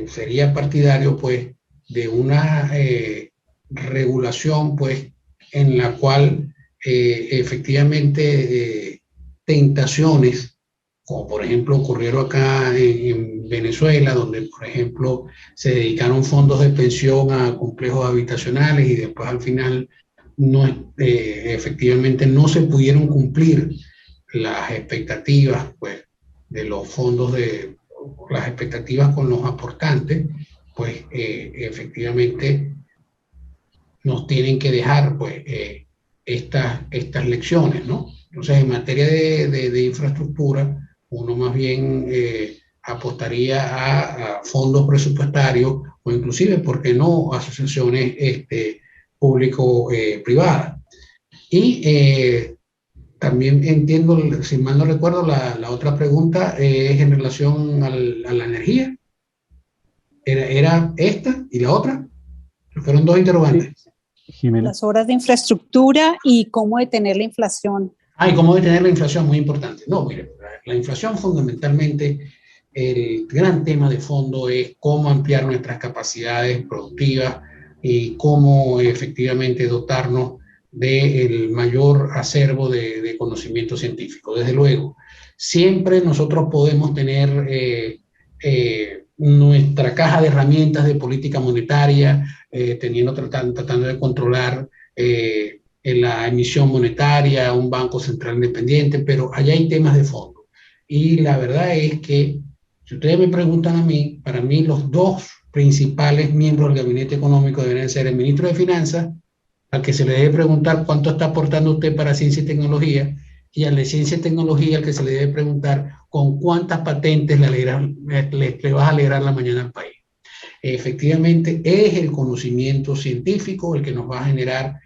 sería partidario, pues, de una regulación, pues, en la cual efectivamente tentaciones, como por ejemplo ocurrieron acá en Venezuela, donde por ejemplo se dedicaron fondos de pensión a complejos habitacionales y después al final no, efectivamente no se pudieron cumplir las expectativas, pues, de los fondos, las expectativas con los aportantes, pues efectivamente nos tienen que dejar, pues, estas lecciones, ¿no? Entonces, en materia de infraestructura, uno más bien apostaría a fondos presupuestarios o inclusive, ¿por qué no?, asociaciones público-privadas. Y también entiendo, si mal no recuerdo, la otra pregunta es en relación a la energía. ¿Era esta y la otra? Fueron dos interrogantes. Jimena. Las obras de infraestructura y cómo detener la inflación. Y cómo detener la inflación, muy importante. No, mire, la inflación fundamentalmente, el gran tema de fondo es cómo ampliar nuestras capacidades productivas y cómo efectivamente dotarnos del mayor acervo de conocimiento científico. Desde luego, siempre nosotros podemos tener nuestra caja de herramientas de política monetaria, tratando de controlar la emisión monetaria, un banco central independiente, pero allá hay temas de fondo. Y la verdad es que, si ustedes me preguntan a mí, para mí los dos principales miembros del gabinete económico deberían ser el ministro de Finanzas, al que se le debe preguntar cuánto está aportando usted para ciencia y tecnología, y al de ciencia y tecnología, al que se le debe preguntar con cuántas patentes le vas a alegrar la mañana al país. Efectivamente, es el conocimiento científico el que nos va a generar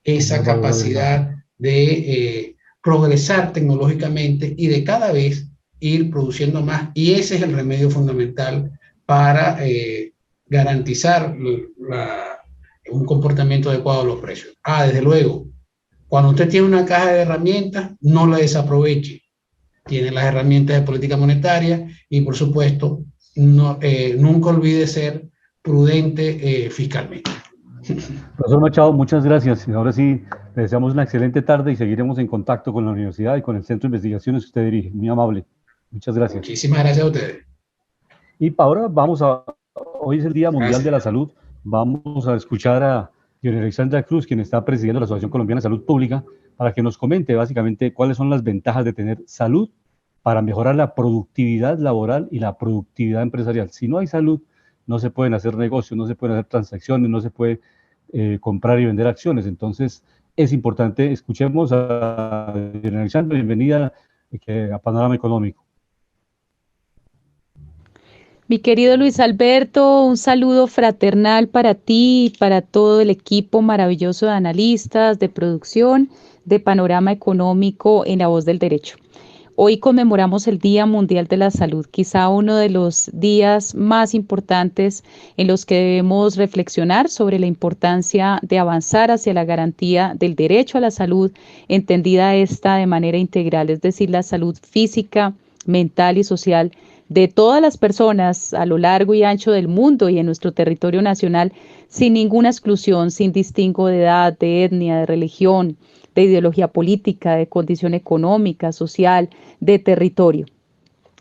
esa capacidad de progresar tecnológicamente y de cada vez ir produciendo más, y ese es el remedio fundamental para garantizar un comportamiento adecuado de los precios. Desde luego, cuando usted tiene una caja de herramientas, no la desaproveche, tiene las herramientas de política monetaria y, por supuesto, no, nunca olvide ser prudente fiscalmente. Profesor Machado, muchas gracias. Ahora sí, le deseamos una excelente tarde y seguiremos en contacto con la universidad y con el Centro de Investigaciones que usted dirige. Muy amable. Muchas gracias. Muchísimas gracias a ustedes. Y ahora hoy es el Día Mundial de la Salud. Vamos a escuchar a Diana Alexandra Cruz, quien está presidiendo la Asociación Colombiana de Salud Pública, para que nos comente básicamente cuáles son las ventajas de tener salud para mejorar la productividad laboral y la productividad empresarial. Si no hay salud, no se pueden hacer negocios, no se pueden hacer transacciones, no se puede comprar y vender acciones. Entonces, es importante. Escuchemos a Diana Alexandra. Bienvenida a Panorama Económico. Mi querido Luis Alberto, un saludo fraternal para ti y para todo el equipo maravilloso de analistas, de producción, de Panorama Económico en La Voz del Derecho. Hoy conmemoramos el Día Mundial de la Salud, quizá uno de los días más importantes en los que debemos reflexionar sobre la importancia de avanzar hacia la garantía del derecho a la salud, entendida esta de manera integral, es decir, la salud física, mental y social de todas las personas a lo largo y ancho del mundo y en nuestro territorio nacional, sin ninguna exclusión, sin distingo de edad, de etnia, de religión, de ideología política, de condición económica, social, de territorio.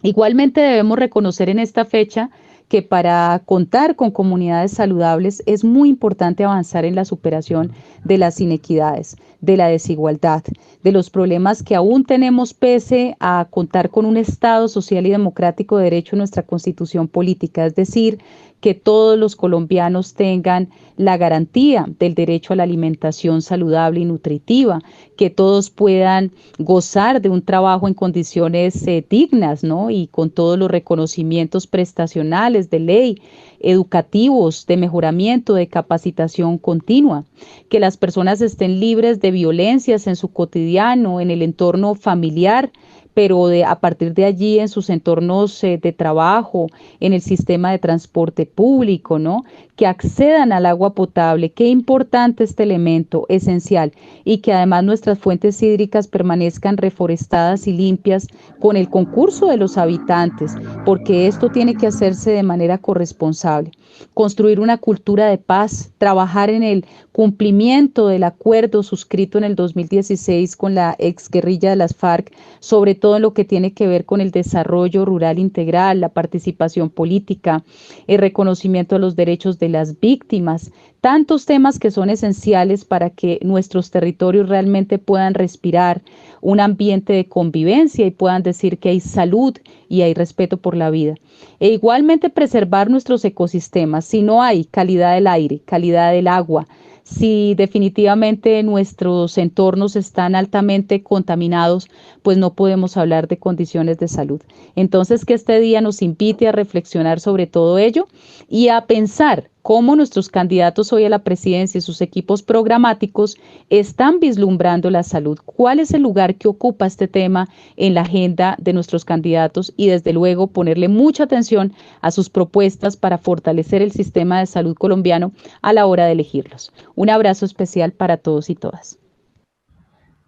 Igualmente debemos reconocer en esta fecha que para contar con comunidades saludables es muy importante avanzar en la superación de las inequidades, de la desigualdad, de los problemas que aún tenemos pese a contar con un Estado social y democrático de derecho en nuestra Constitución política, es decir, que todos los colombianos tengan la garantía del derecho a la alimentación saludable y nutritiva, que todos puedan gozar de un trabajo en condiciones dignas, ¿no? Y con todos los reconocimientos prestacionales de ley, educativos, de mejoramiento, de capacitación continua, que las personas estén libres de violencias en su cotidiano, en el entorno familiar, pero a partir de allí en sus entornos de trabajo, en el sistema de transporte público, ¿no? Que accedan al agua potable, qué importante este elemento esencial, y que además nuestras fuentes hídricas permanezcan reforestadas y limpias con el concurso de los habitantes, porque esto tiene que hacerse de manera corresponsable. Construir una cultura de paz, trabajar en el cumplimiento del acuerdo suscrito en el 2016 con la exguerrilla de las FARC, sobre todo en lo que tiene que ver con el desarrollo rural integral, la participación política, el reconocimiento de los derechos de las víctimas, tantos temas que son esenciales para que nuestros territorios realmente puedan respirar un ambiente de convivencia y puedan decir que hay salud y hay respeto por la vida. E igualmente preservar nuestros ecosistemas. Si no hay calidad del aire, calidad del agua, si definitivamente nuestros entornos están altamente contaminados, pues no podemos hablar de condiciones de salud. Entonces, que este día nos invite a reflexionar sobre todo ello y a pensar cómo nuestros candidatos hoy a la presidencia y sus equipos programáticos están vislumbrando la salud. ¿Cuál es el lugar que ocupa este tema en la agenda de nuestros candidatos? Y desde luego ponerle mucha atención a sus propuestas para fortalecer el sistema de salud colombiano a la hora de elegirlos. Un abrazo especial para todos y todas.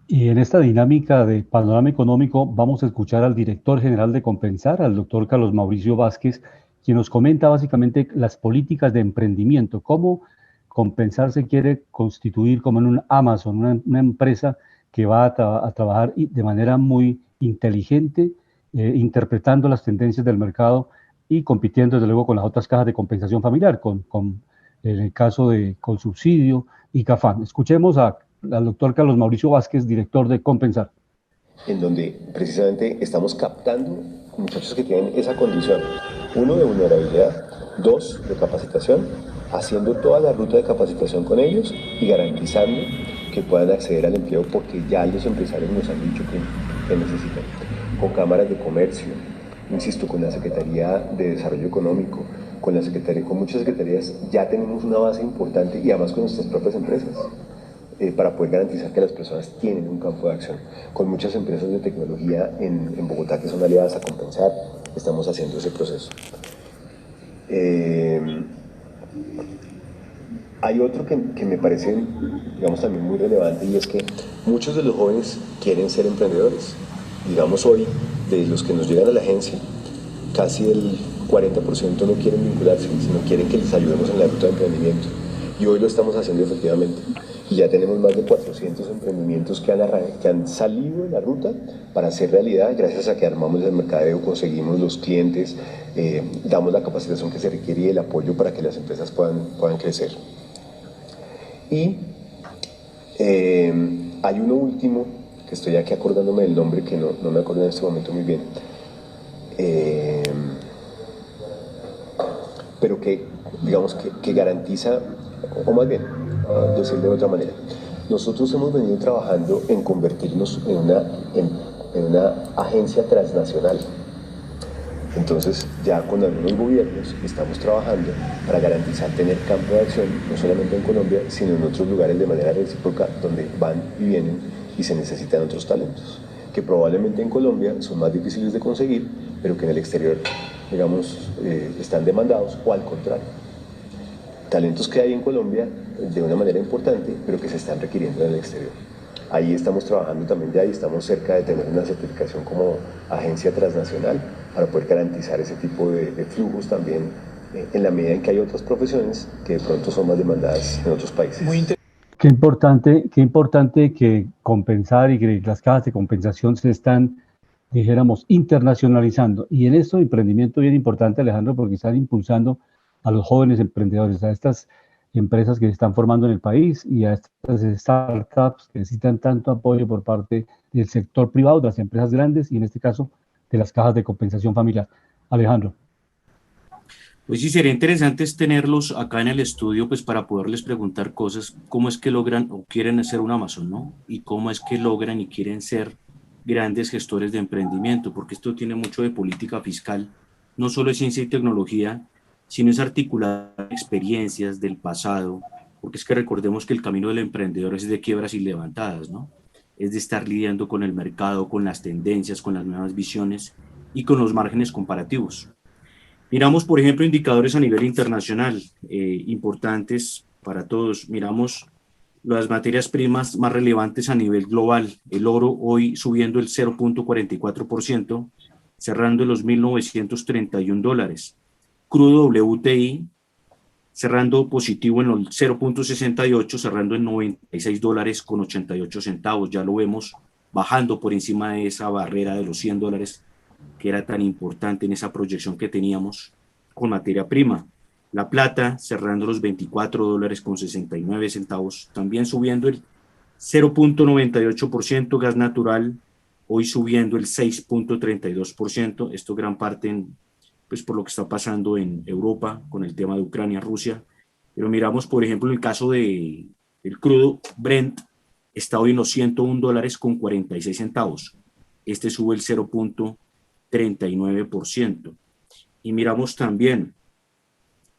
Y en esta dinámica de Panorama Económico vamos a escuchar al director general de Compensar, al doctor Carlos Mauricio Vázquez, quien nos comenta básicamente las políticas de emprendimiento, cómo Compensar se quiere constituir como en un Amazon, una empresa que va a trabajar de manera muy inteligente, interpretando las tendencias del mercado y compitiendo desde luego con las otras cajas de compensación familiar, en el caso de Colsubsidio y CAFAN. Escuchemos al doctor Carlos Mauricio Vázquez, director de Compensar. En donde precisamente estamos captando muchachos que tienen esa condición, uno de vulnerabilidad, dos de capacitación, haciendo toda la ruta de capacitación con ellos y garantizando que puedan acceder al empleo porque ya los empresarios nos han dicho que necesitan, con cámaras de comercio, insisto, con la Secretaría de Desarrollo Económico, con muchas secretarías ya tenemos una base importante y además con nuestras propias empresas. Para poder garantizar que las personas tienen un campo de acción. Con muchas empresas de tecnología en Bogotá que son aliadas a Compensar, estamos haciendo ese proceso. Hay otro que me parece, digamos, también muy relevante, y es que muchos de los jóvenes quieren ser emprendedores. Digamos, hoy de los que nos llegan a la agencia, casi el 40% no quieren vincularse, sino quieren que les ayudemos en la ruta de emprendimiento. Y hoy lo estamos haciendo efectivamente. Y ya tenemos más de 400 emprendimientos que han salido de la ruta para hacer realidad, gracias a que armamos el mercadeo, conseguimos los clientes, damos la capacitación que se requiere y el apoyo para que las empresas puedan crecer. Y hay uno último, que estoy aquí acordándome del nombre, que no me acuerdo en este momento muy bien, pero que, digamos, que garantiza, o más bien, decirlo de otra manera, nosotros hemos venido trabajando en convertirnos en una agencia transnacional. Entonces, ya con algunos gobiernos estamos trabajando para garantizar tener campo de acción, no solamente en Colombia, sino en otros lugares de manera recíproca, donde van y vienen y se necesitan otros talentos, que probablemente en Colombia son más difíciles de conseguir, pero que en el exterior, digamos, están demandados, o al contrario, talentos que hay en Colombia de una manera importante, pero que se están requiriendo en el exterior. Ahí estamos trabajando también ya y estamos cerca de tener una certificación como agencia transnacional para poder garantizar ese tipo de flujos también, en la medida en que hay otras profesiones que de pronto son más demandadas en otros países. Qué importante que compensar y que las cajas de compensación se están, dijéramos, internacionalizando. Y en esto emprendimiento bien importante, Alejandro, porque están impulsando a los jóvenes emprendedores, a estas empresas que se están formando en el país y a estas startups que necesitan tanto apoyo por parte del sector privado, de las empresas grandes y en este caso de las cajas de compensación familiar. Alejandro. Pues sí, sería interesante tenerlos acá en el estudio, pues para poderles preguntar cosas, cómo es que logran o quieren ser un Amazon, ¿no? Y cómo es que logran y quieren ser grandes gestores de emprendimiento, porque esto tiene mucho de política fiscal, no solo es ciencia y tecnología, sino es articular experiencias del pasado, porque es que recordemos que el camino del emprendedor es de quiebras y levantadas, ¿no? Es de estar lidiando con el mercado, con las tendencias, con las nuevas visiones y con los márgenes comparativos. Miramos, por ejemplo, indicadores a nivel internacional, importantes para todos. Miramos las materias primas más relevantes a nivel global. El oro hoy subiendo el 0.44%, cerrando en los $1.931. Crudo WTI cerrando positivo en los 0.68, cerrando en $96.88. Ya lo vemos bajando por encima de esa barrera de los $100 que era tan importante en esa proyección que teníamos con materia prima. La plata cerrando los $24.69, también subiendo el 0.98%, gas natural hoy subiendo el 6.32%, esto gran parte pues por lo que está pasando en Europa con el tema de Ucrania, Rusia. Pero miramos, por ejemplo, el caso del crudo Brent, está hoy en los $101.46. Este sube el 0.39%. Y miramos también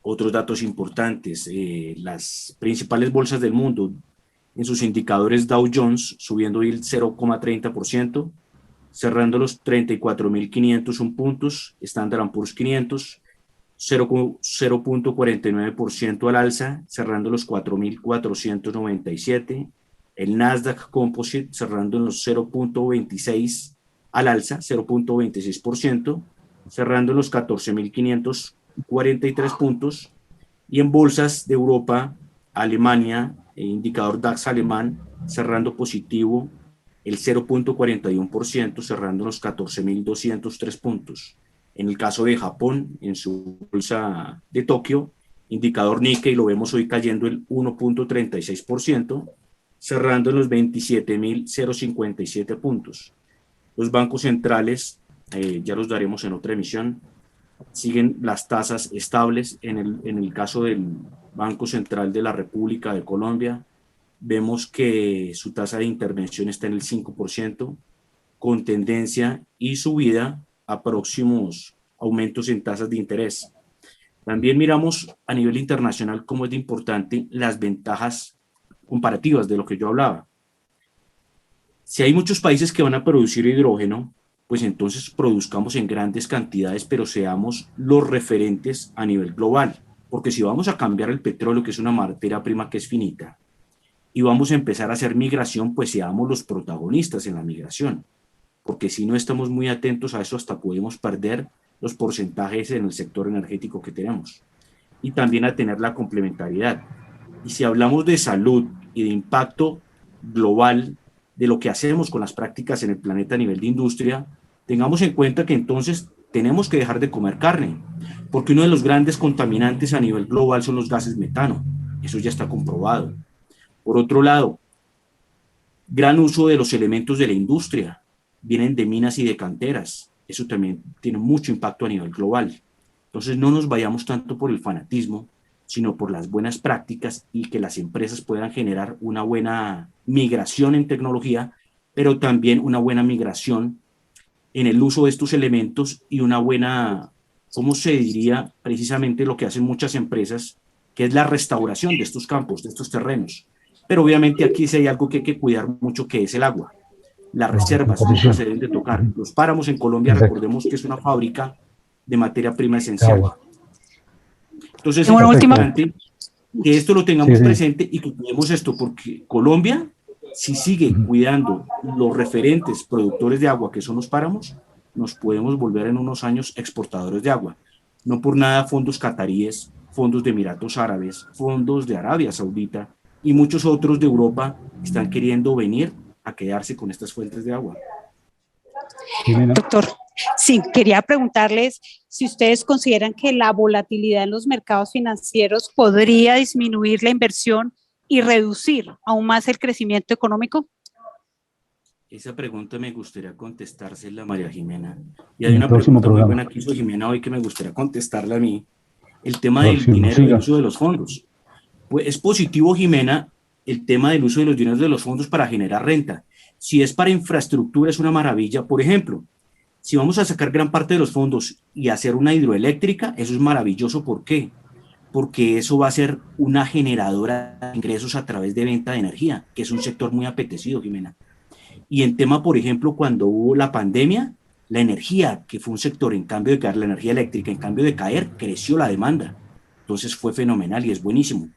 otros datos importantes. Las principales bolsas del mundo, en sus indicadores Dow Jones, subiendo hoy el 0.30%, cerrando los 34.501 puntos, Standard & Poor's 500, 0.49% al alza, cerrando los 4.497, el Nasdaq Composite cerrando en los 0.26 al alza, 0.26%, cerrando en los 14.543 puntos, y en bolsas de Europa, Alemania, indicador DAX alemán, cerrando positivo el 0.41%, cerrando los 14.203 puntos. En el caso de Japón, en su bolsa de Tokio, indicador Nikkei, lo vemos hoy cayendo el 1.36%, cerrando en los 27.057 puntos. Los bancos centrales, ya los daremos en otra emisión, siguen las tasas estables. En el caso del Banco Central de la República de Colombia, vemos que su tasa de intervención está en el 5%, con tendencia y subida a próximos aumentos en tasas de interés. También miramos a nivel internacional cómo es de importante las ventajas comparativas de lo que yo hablaba. Si hay muchos países que van a producir hidrógeno, pues entonces produzcamos en grandes cantidades, pero seamos los referentes a nivel global. Porque si vamos a cambiar el petróleo, que es una materia prima que es finita, y vamos a empezar a hacer migración, pues seamos los protagonistas en la migración. porque si no estamos muy atentos a eso, hasta podemos perder los porcentajes en el sector energético que tenemos. Y también a tener la complementariedad. Y si hablamos de salud y de impacto global de lo que hacemos con las prácticas en el planeta a nivel de industria, tengamos en cuenta que entonces tenemos que dejar de comer carne, porque uno de los grandes contaminantes a nivel global son los gases metano. Eso ya está comprobado. Por otro lado, gran uso de los elementos de la industria, vienen de minas y de canteras. Eso también tiene mucho impacto a nivel global. Entonces no nos vayamos tanto por el fanatismo, sino por las buenas prácticas y que las empresas puedan generar una buena migración en tecnología, pero también una buena migración en el uso de estos elementos y una buena, ¿cómo se diría? Precisamente lo que hacen muchas empresas, que es la restauración de estos campos, de estos terrenos. Pero obviamente aquí sí hay algo que hay que cuidar mucho, que es el agua. Las reservas nunca se deben de tocar. Los páramos en Colombia, recordemos que es una fábrica de materia prima esencial. Entonces es importante que esto lo tengamos presente y que cuidemos esto, porque Colombia, si sigue cuidando los referentes productores de agua, que son los páramos, nos podemos volver en unos años exportadores de agua. No por nada fondos cataríes, fondos de Emiratos Árabes, fondos de Arabia Saudita y muchos otros de Europa están queriendo venir a quedarse con estas fuentes de agua. Doctor, sí, quería preguntarles si ustedes consideran que la volatilidad en los mercados financieros podría disminuir la inversión y reducir aún más el crecimiento económico. Esa pregunta me gustaría contestársela a María Jimena. Y hay una pregunta muy buena que hizo Jimena hoy que me gustaría contestarla a mí. El tema del dinero y el uso de los fondos. Pues es positivo, Jimena, el tema del uso de los dineros de los fondos para generar renta. Si es para infraestructura, es una maravilla. Por ejemplo, si vamos a sacar gran parte de los fondos y hacer una hidroeléctrica, eso es maravilloso. ¿Por qué? Porque eso va a ser una generadora de ingresos a través de venta de energía, que es un sector muy apetecido, Jimena. Y en tema, por ejemplo, cuando hubo la pandemia, la energía, que fue un sector en cambio de caer, la energía eléctrica, en cambio de caer, creció la demanda. Entonces fue fenomenal y es buenísimo.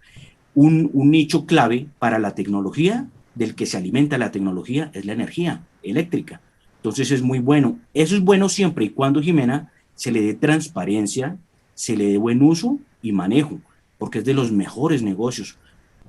Un nicho clave para la tecnología, del que se alimenta la tecnología, es la energía eléctrica. Entonces es muy bueno. Eso es bueno siempre y cuando, Jimena, se le dé transparencia, se le dé buen uso y manejo, porque es de los mejores negocios.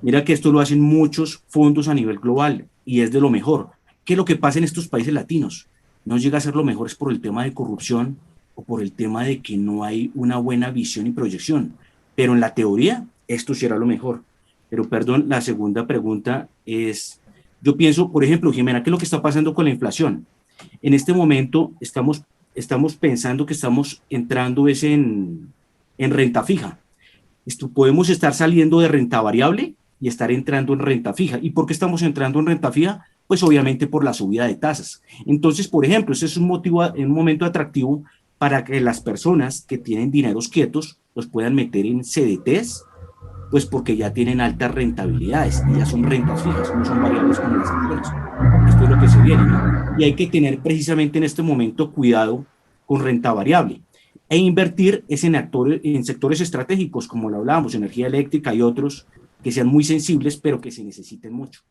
Mira que esto lo hacen muchos fondos a nivel global y es de lo mejor. ¿Qué es lo que pasa en estos países latinos? No llega a ser lo mejor es por el tema de corrupción o por el tema de que no hay una buena visión y proyección. Pero en la teoría, esto será lo mejor. Pero perdón, la segunda pregunta es, yo pienso, por ejemplo, Jimena, ¿qué es lo que está pasando con la inflación? En este momento estamos pensando que estamos entrando en renta fija. Podemos estar saliendo de renta variable y estar entrando en renta fija. ¿Y por qué estamos entrando en renta fija? Pues obviamente por la subida de tasas. Entonces, por ejemplo, ese es un momento atractivo para que las personas que tienen dineros quietos los puedan meter en CDTs, pues porque ya tienen altas rentabilidades y ya son rentas fijas, no son variables como las acciones. Esto es lo que se viene, ¿no? Y hay que tener precisamente en este momento cuidado con renta variable e invertir en sectores estratégicos, como lo hablábamos, energía eléctrica y otros que sean muy sensibles, pero que se necesiten mucho.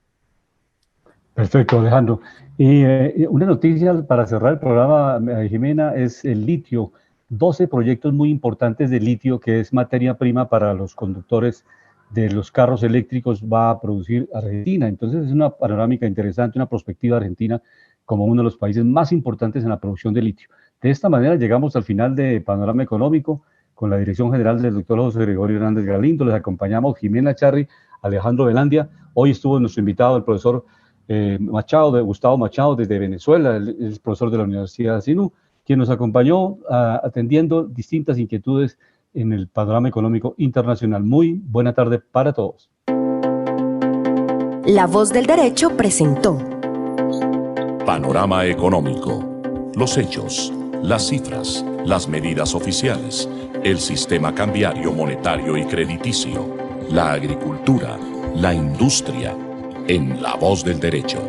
Perfecto, Alejandro. Y una noticia para cerrar el programa, Jimena, es el litio. 12 proyectos muy importantes de litio, que es materia prima para los conductores de los carros eléctricos, va a producir Argentina. Entonces es una panorámica interesante, una perspectiva argentina como uno de los países más importantes en la producción de litio. De esta manera llegamos al final de Panorama Económico con la dirección general del doctor José Gregorio Hernández Galindo. Les acompañamos Jimena Charri, Alejandro Velandia. Hoy estuvo nuestro invitado, el profesor Gustavo Machado, desde Venezuela, el profesor de la Universidad de SINU, quien nos acompañó atendiendo distintas inquietudes en el panorama económico internacional. Muy buena tarde para todos. La Voz del Derecho presentó Panorama Económico. Los hechos, las cifras, las medidas oficiales, el sistema cambiario, monetario y crediticio, la agricultura, la industria, en La Voz del Derecho.